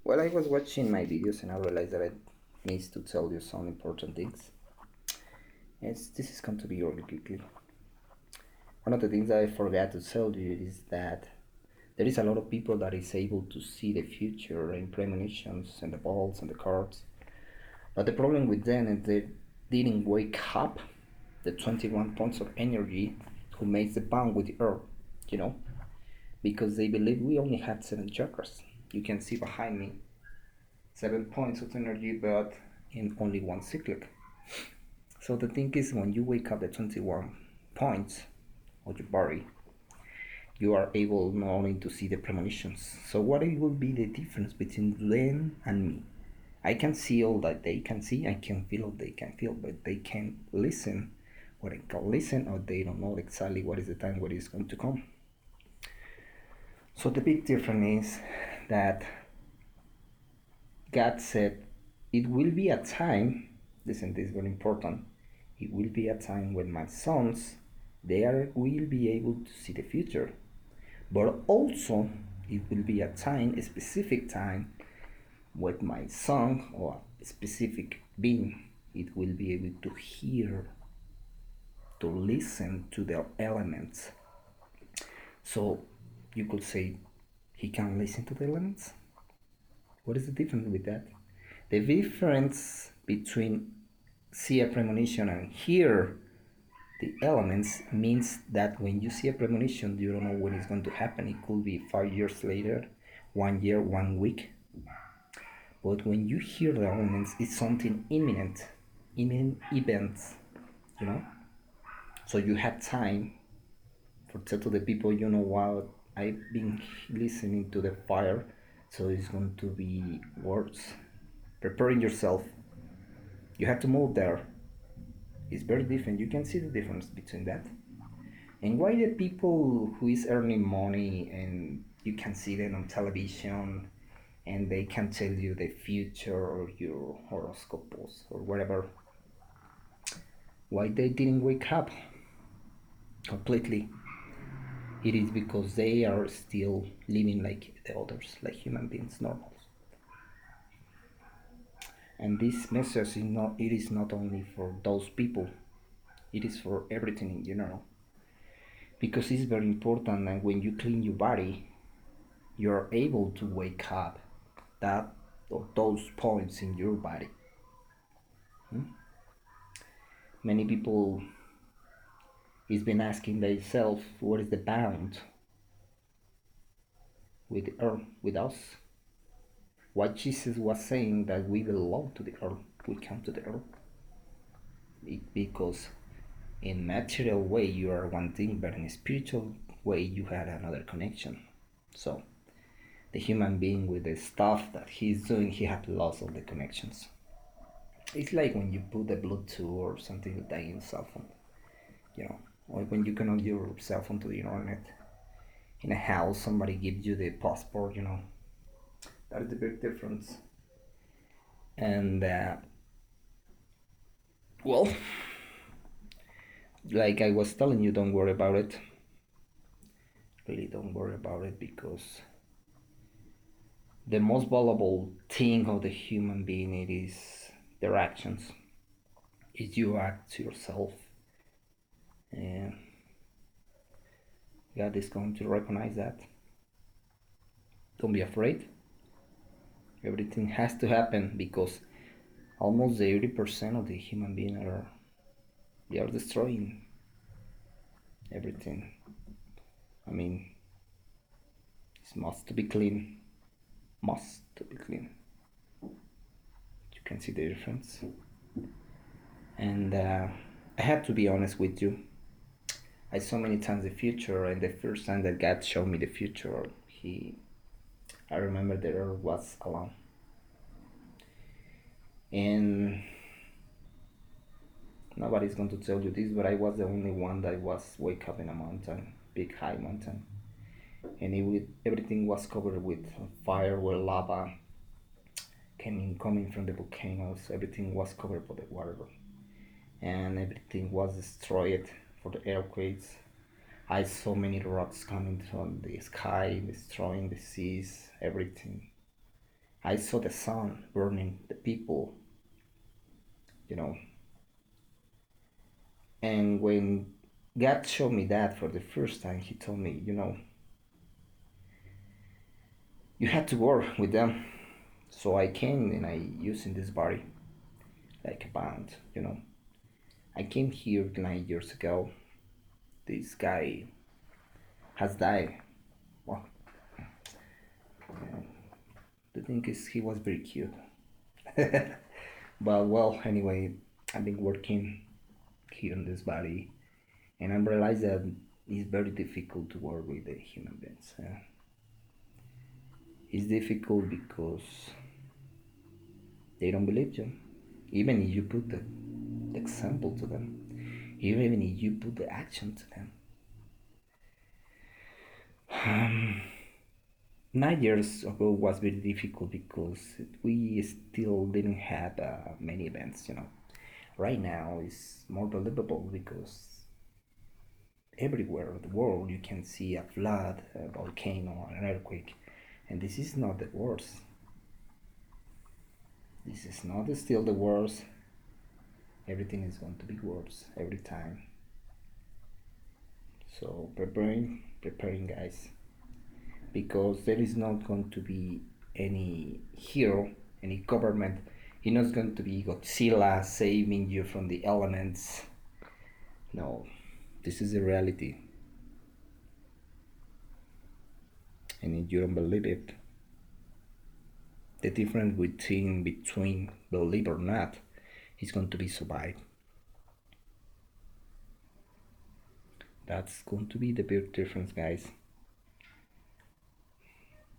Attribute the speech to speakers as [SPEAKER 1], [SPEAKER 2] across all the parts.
[SPEAKER 1] Well, I was watching my videos and I realized that I need to tell you some important things. This is going to be really quickly. One of the things I forgot to tell you is that there is a lot of people that is able to see the future in premonitions and the balls and the cards. But the problem with them is they didn't wake up the 21 points of energy who makes the bond with the earth, you know, because they believe we only have seven chakras. You can see behind me 7 points of energy, but in only one cyclic. So the thing is, when you wake up at 21 points of your body, you are able not only to see the premonitions. So what it will be the difference between them and me? I can see all that they can see, I can feel what they can feel, but they can't listen what I can listen, or they don't know exactly what is the time, what is going to come. So the big difference is that God said, it will be a time, listen, this is very important, it will be a time when my sons, will be able to see the future. But also, it will be a time, a specific time, with my son or a specific being, it will be able to hear, to listen to the elements. So you could say he can listen to the elements. What is the difference with that? The difference between see a premonition and hear the elements means that when you see a premonition, you don't know when it's going to happen. It could be 5 years later, 1 year, 1 week. But when you hear the elements, it's something imminent events, you know. So you have time for tell to the people, you know what, I've been listening to the fire, so it's going to be words. Preparing yourself. You have to move there. It's very different. You can see the difference between that. And why the people who is earning money and you can see them on television and they can tell you the future or your horoscopes or whatever, why they didn't wake up completely? It is because they are still living like the others, like human beings, normal. And this message is not, it is not only for those people, it is for everything in general, because it's very important. And when you clean your body, you're able to wake up that or those points in your body. Many people has been asking themselves, what is the bound with the earth, with us? What Jesus was saying, that we belong to the earth, we come to the earth. Because in material way you are one thing, but in a spiritual way you had another connection. So the human being, with the stuff that he's doing, he had lost all the connections. It's like when you put the Bluetooth or something like that in your cell phone, you know, or when you connect your cell phone to the internet. In a house, somebody gives you the passport, you know. That is the big difference. And well, like I was telling you, don't worry about it. Really, don't worry about it, because the most valuable thing of the human being, it is their actions. Is you act to yourself, and God is going to recognize that. Don't be afraid. Everything has to happen, because almost 80% of the human being are, they are destroying everything. I mean, it must to be clean. Must to be clean. You can see the difference. And I have to be honest with you. I saw many times the future, and the first time that God showed me the future, I remember the earth was alone, and nobody's going to tell you this, but I was the only one that was wake up in a mountain, big high mountain, and everything was covered with fire, with lava coming from the volcanoes. Everything was covered by the water, and everything was destroyed for the earthquakes. I saw many rocks coming from the sky, destroying the seas, everything. I saw the sun burning the people, you know. And when God showed me that for the first time, He told me, you had to work with them. So I came and I using this body like a band, I came here 9 years ago. This guy has died. Well, the thing is, he was very cute. But well, anyway, I've been working here on this body, and I realized that it's very difficult to work with the human beings. It's difficult because they don't believe you, even if you put the example to them, even if you put the action to them. 9 years ago was very difficult because we still didn't have many events. Right now it's more believable because everywhere in the world you can see a flood, a volcano, an earthquake, and this is not the worst. This is not still the worst. Everything is going to be worse every time. So preparing, guys, because there is not going to be any hero, any government. It's not going to be Godzilla saving you from the elements. No, this is the reality. And if you don't believe it, the difference between believe or not is going to be survive. That's going to be the big difference, guys.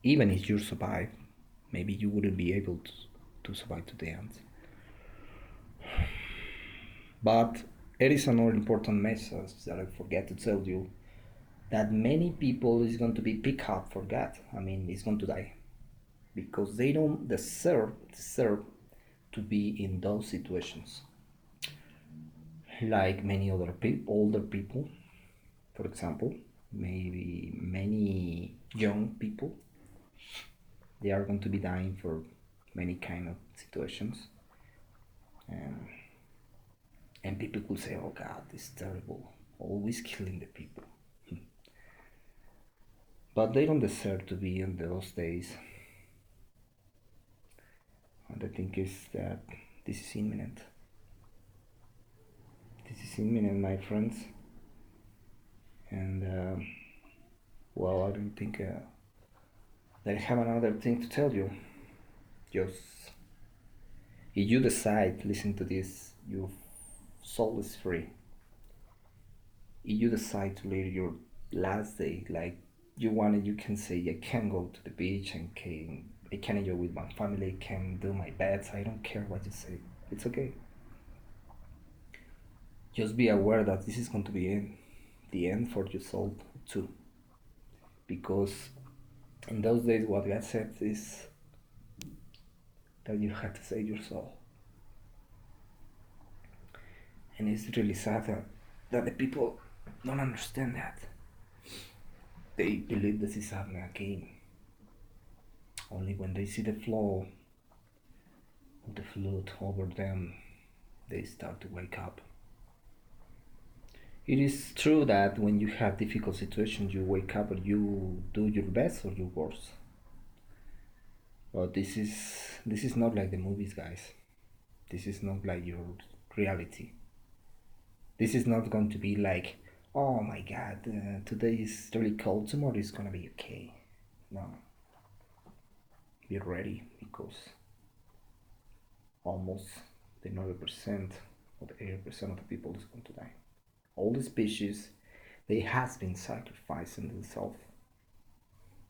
[SPEAKER 1] Even if you survive, maybe you wouldn't be able to survive to the end. But it is another important message that I forget to tell you, that many people is going to be picked up for God. I mean, it's going to die because they don't deserve to be in those situations. Like many other people, older people, for example, maybe many young people, they are going to be dying for many kind of situations. And and people could say, "Oh God, this is terrible, always killing the people." But they don't deserve to be in those days. And the thing is that this is imminent. This is imminent, my friends. And well, I don't think that I have another thing to tell you. Just if you decide, listen to this, your soul is free. If you decide to live your last day like you want it, you can say, I can go to the beach and I can enjoy with my family, I can do my bets, I don't care what you say. It's okay. Just be aware that this is going to be the end for your soul too. Because in those days what God said is that you have to save your soul. And it's really sad that the people don't understand that. They believe this is happening again. Only when they see the flow of the flood over them, they start to wake up. It is true that when you have difficult situations, you wake up and you do your best or your worst. But this is not like the movies, guys. This is not like your reality. This is not going to be like, oh my God, today is really cold, tomorrow is gonna be okay. No, be ready because almost the 90% or the 80% of the people is going to die. All the species, they has been sacrificing themselves.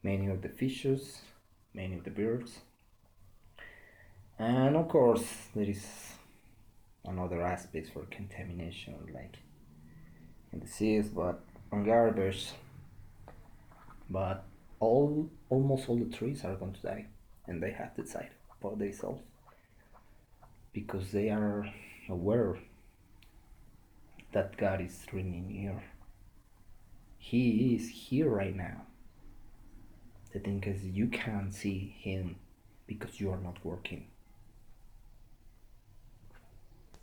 [SPEAKER 1] Many of the fishes, many of the birds, and of course there is another aspect for contamination, like in the seas, but on garbage. But almost all the trees are going to die, and they have to decide for themselves because they are aware that God is really near. He is here right now. The thing is, you can't see Him because you are not working.